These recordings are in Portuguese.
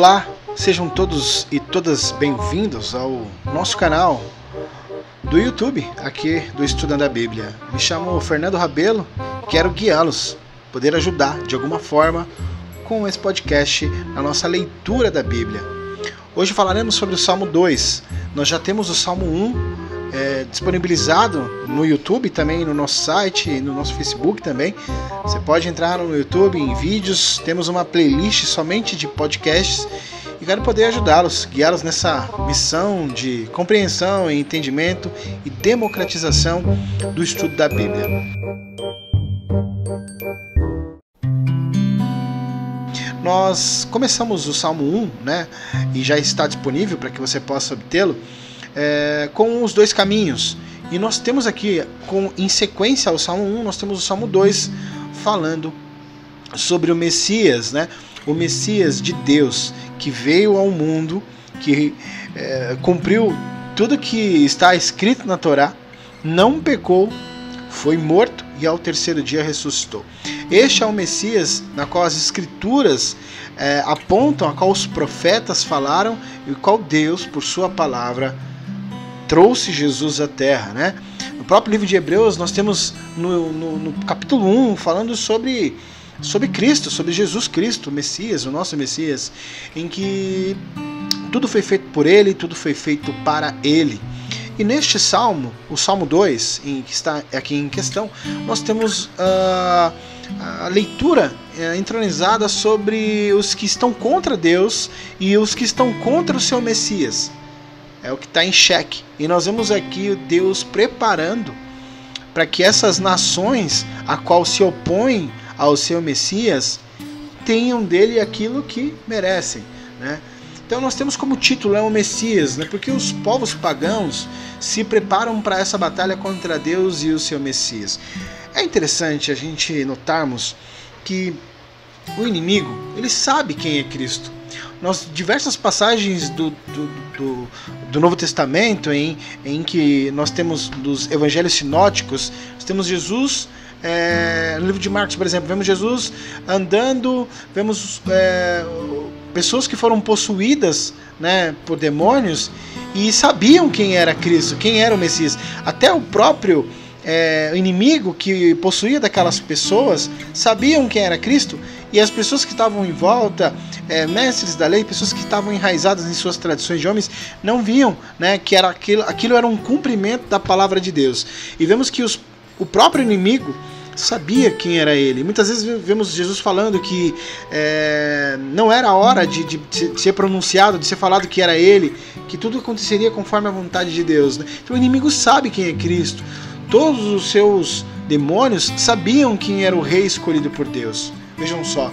Olá, sejam todos e todas bem-vindos ao nosso canal do YouTube, aqui do Estudando a Bíblia. Me chamo Fernando Rabelo, quero guiá-los, poder ajudar de alguma forma com esse podcast na nossa leitura da Bíblia. Hoje falaremos sobre o Salmo 2. Nós já temos o Salmo 1 disponibilizado no YouTube, também no nosso site, no nosso Facebook também. Você pode entrar no YouTube, em vídeos, temos uma playlist somente de podcasts e quero poder ajudá-los, guiá-los nessa missão de compreensão, entendimento e democratização do estudo da Bíblia. Nós começamos o Salmo 1, e já está disponível para que você possa obtê-lo, com os dois caminhos. E nós temos aqui, em sequência ao Salmo 1, nós temos o Salmo 2 falando sobre o Messias, o Messias de Deus, que veio ao mundo, que cumpriu tudo que está escrito na Torá, não pecou, foi morto e ao terceiro dia ressuscitou. Este é o Messias na qual as Escrituras apontam, a qual os profetas falaram e o qual Deus, por sua palavra, trouxe Jesus à terra. No próprio livro de Hebreus, nós temos no capítulo 1 falando sobre Cristo, sobre Jesus Cristo, o Messias, o nosso Messias, em que tudo foi feito por Ele, tudo foi feito para Ele. E neste Salmo, o Salmo 2, que está aqui em questão, nós temos a leitura entronizada sobre os que estão contra Deus e os que estão contra o seu Messias. É o que está em xeque. E nós vemos aqui Deus preparando para que essas nações a qual se opõem ao seu Messias tenham dele aquilo que merecem. Então nós temos como título o Messias, porque os povos pagãos se preparam para essa batalha contra Deus e o seu Messias. É interessante a gente notarmos que o inimigo, ele sabe quem é Cristo. Nós diversas passagens do Novo Testamento em que nós temos dos evangelhos sinóticos, nós temos Jesus, no livro de Marcos, por exemplo, vemos Jesus andando, vemos pessoas que foram possuídas por demônios e sabiam quem era Cristo, quem era o Messias. Até o próprio inimigo que possuía daquelas pessoas sabiam quem era Cristo, e as pessoas que estavam em volta, mestres da lei, pessoas que estavam enraizadas em suas tradições de homens, não viam que era aquilo era um cumprimento da palavra de Deus. E vemos que o próprio inimigo sabia quem era ele. Muitas vezes vemos Jesus falando que não era a hora de ser pronunciado, de ser falado que era ele, que tudo aconteceria conforme a vontade de Deus. Então o inimigo sabe quem é Cristo. Todos os seus demônios sabiam quem era o rei escolhido por Deus. Vejam só,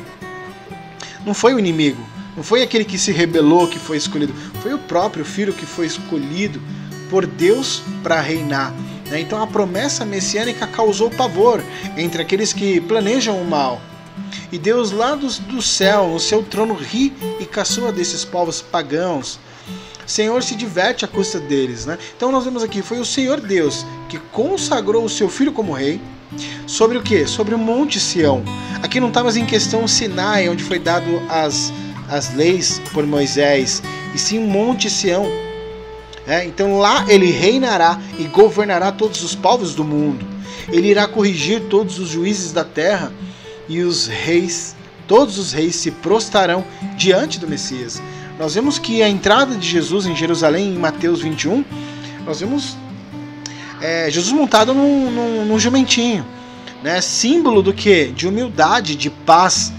não foi o inimigo, não foi aquele que se rebelou que foi escolhido, foi o próprio filho que foi escolhido por Deus para reinar. Então a promessa messiânica causou pavor entre aqueles que planejam o mal. E Deus lá do céu, no seu trono, ri e caçoa desses povos pagãos. O Senhor se diverte à custa deles. Então nós vemos aqui, foi o Senhor Deus que consagrou o seu Filho como rei. Sobre o quê? Sobre o Monte Sião. Aqui não está mais em questão o Sinai, onde foi dado as leis por Moisés, e sim o Monte Sião. Então lá ele reinará e governará todos os povos do mundo. Ele irá corrigir todos os juízes da terra, e todos os reis se prostrarão diante do Messias. Nós vemos que a entrada de Jesus em Jerusalém, em Mateus 21, nós vemos Jesus montado num jumentinho, símbolo do quê? De humildade, de paz.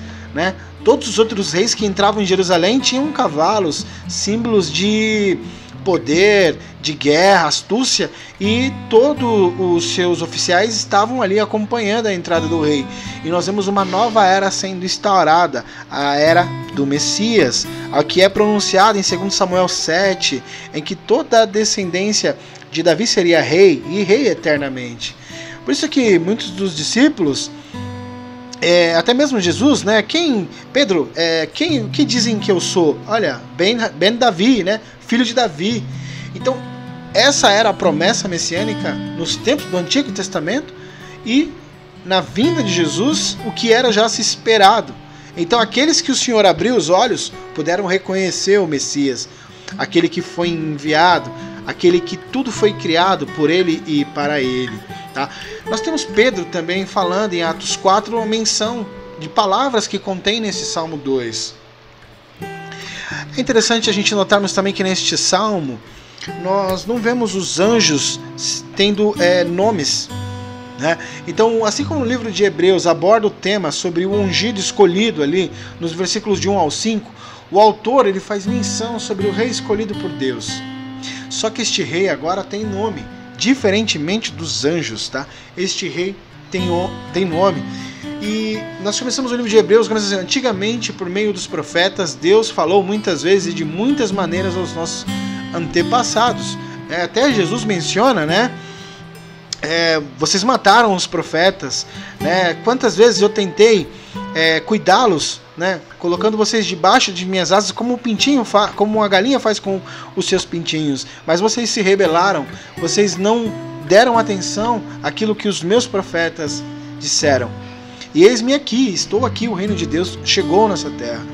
Todos os outros reis que entravam em Jerusalém tinham cavalos, símbolos de poder, de guerra, astúcia, e todos os seus oficiais estavam ali acompanhando a entrada do rei. E nós vemos uma nova era sendo instaurada, a era do Messias, a que é pronunciada em 2 Samuel 7, em que toda a descendência de Davi seria rei, e rei eternamente. Por isso que muitos dos discípulos, até mesmo Jesus, Pedro, que dizem que eu sou? Olha, Ben Davi, filho de Davi. Então, essa era a promessa messiânica nos tempos do Antigo Testamento, e na vinda de Jesus, o que era já se esperado. Então aqueles que o Senhor abriu os olhos puderam reconhecer o Messias, aquele que foi enviado, aquele que tudo foi criado por ele e para ele. Tá? Nós temos Pedro também falando em Atos 4 uma menção de palavras que contém nesse Salmo 2. É interessante a gente notarmos também que neste Salmo nós não vemos os anjos tendo nomes. Né? Então, assim como no livro de Hebreus aborda o tema sobre o ungido escolhido ali, nos versículos de 1 ao 5, o autor ele faz menção sobre o rei escolhido por Deus. Só que este rei agora tem nome, diferentemente dos anjos. Tá? Este rei tem nome. E nós começamos o livro de Hebreus, antigamente, por meio dos profetas, Deus falou muitas vezes e de muitas maneiras aos nossos antepassados. Até Jesus menciona, né? Vocês mataram os profetas, né? Quantas vezes eu tentei cuidá-los, né? Colocando vocês debaixo de minhas asas, como um pintinho como uma galinha faz com os seus pintinhos. Mas vocês se rebelaram, vocês não deram atenção àquilo que os meus profetas disseram. E eis-me aqui, estou aqui, o reino de Deus chegou nessa terra.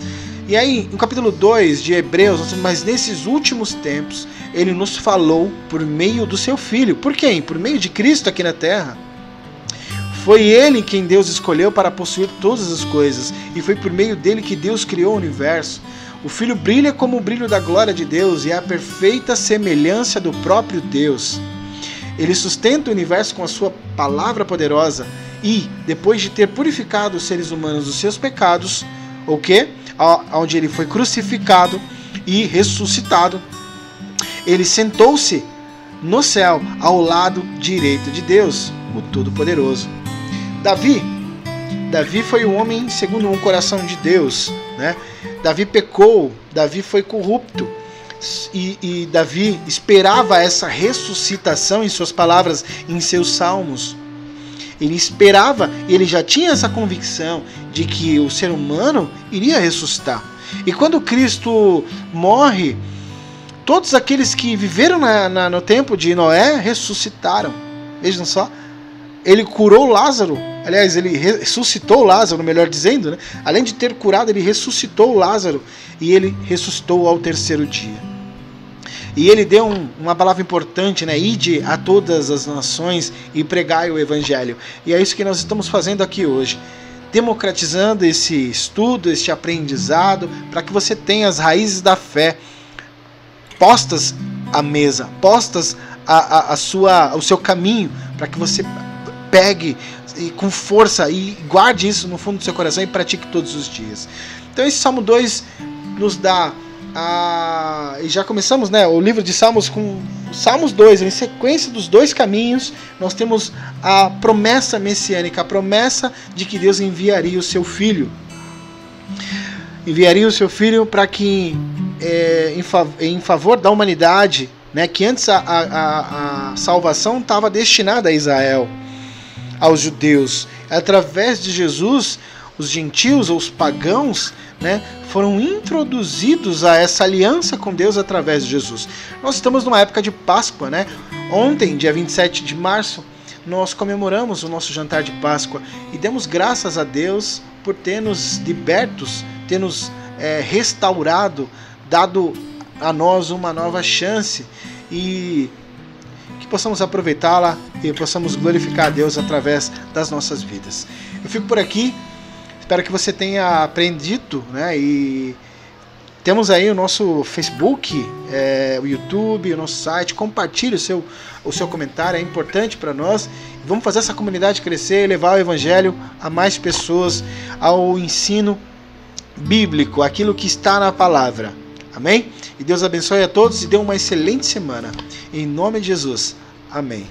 E aí, no capítulo 2 de Hebreus, mas nesses últimos tempos, ele nos falou por meio do seu Filho. Por quem? Por meio de Cristo aqui na terra. Foi ele quem Deus escolheu para possuir todas as coisas, e foi por meio dele que Deus criou o universo. O Filho brilha como o brilho da glória de Deus e é a perfeita semelhança do próprio Deus. Ele sustenta o universo com a sua palavra poderosa e, depois de ter purificado os seres humanos dos seus pecados, o quê? Onde ele foi crucificado e ressuscitado, ele sentou-se no céu ao lado direito de Deus, o Todo-Poderoso. Davi foi um homem segundo o coração de Deus, né? Davi pecou, Davi foi corrupto e Davi esperava essa ressuscitação em suas palavras, em seus salmos. Ele esperava, ele já tinha essa convicção de que o ser humano iria ressuscitar. E quando Cristo morre, todos aqueles que viveram no tempo de Noé ressuscitaram. Vejam só, ele curou Lázaro, aliás, ele ressuscitou Lázaro, melhor dizendo, né? Além de ter curado, ele ressuscitou Lázaro e ele ressuscitou ao terceiro dia. E ele deu uma palavra importante, né? Ide a todas as nações e pregai o evangelho. E é isso que nós estamos fazendo aqui hoje, democratizando esse estudo, este aprendizado, para que você tenha as raízes da fé postas à mesa, postas ao seu caminho, para que você pegue com força e guarde isso no fundo do seu coração e pratique todos os dias. Então esse Salmo 2 nos dá e já começamos, né, o livro de Salmos com Salmos 2, em sequência dos dois caminhos, nós temos a promessa messiânica, a promessa de que Deus enviaria o seu Filho. Enviaria o seu Filho para que, em favor da humanidade, né, que antes a salvação estava destinada a Israel, aos judeus. Através de Jesus, os gentios ou os pagãos, né, foram introduzidos a essa aliança com Deus através de Jesus. Nós estamos numa época de Páscoa, né? Ontem, dia 27 de março, nós comemoramos o nosso jantar de Páscoa e demos graças a Deus por ter nos libertos, ter nos restaurado, dado a nós uma nova chance e que possamos aproveitá-la e possamos glorificar a Deus através das nossas vidas. Eu fico por aqui. Espero que você tenha aprendido, né? E temos aí o nosso Facebook, o YouTube, o nosso site. Compartilhe o seu comentário, é importante para nós. Vamos fazer essa comunidade crescer e levar o Evangelho a mais pessoas, ao ensino bíblico, aquilo que está na palavra. Amém? E Deus abençoe a todos e dê uma excelente semana. Em nome de Jesus. Amém.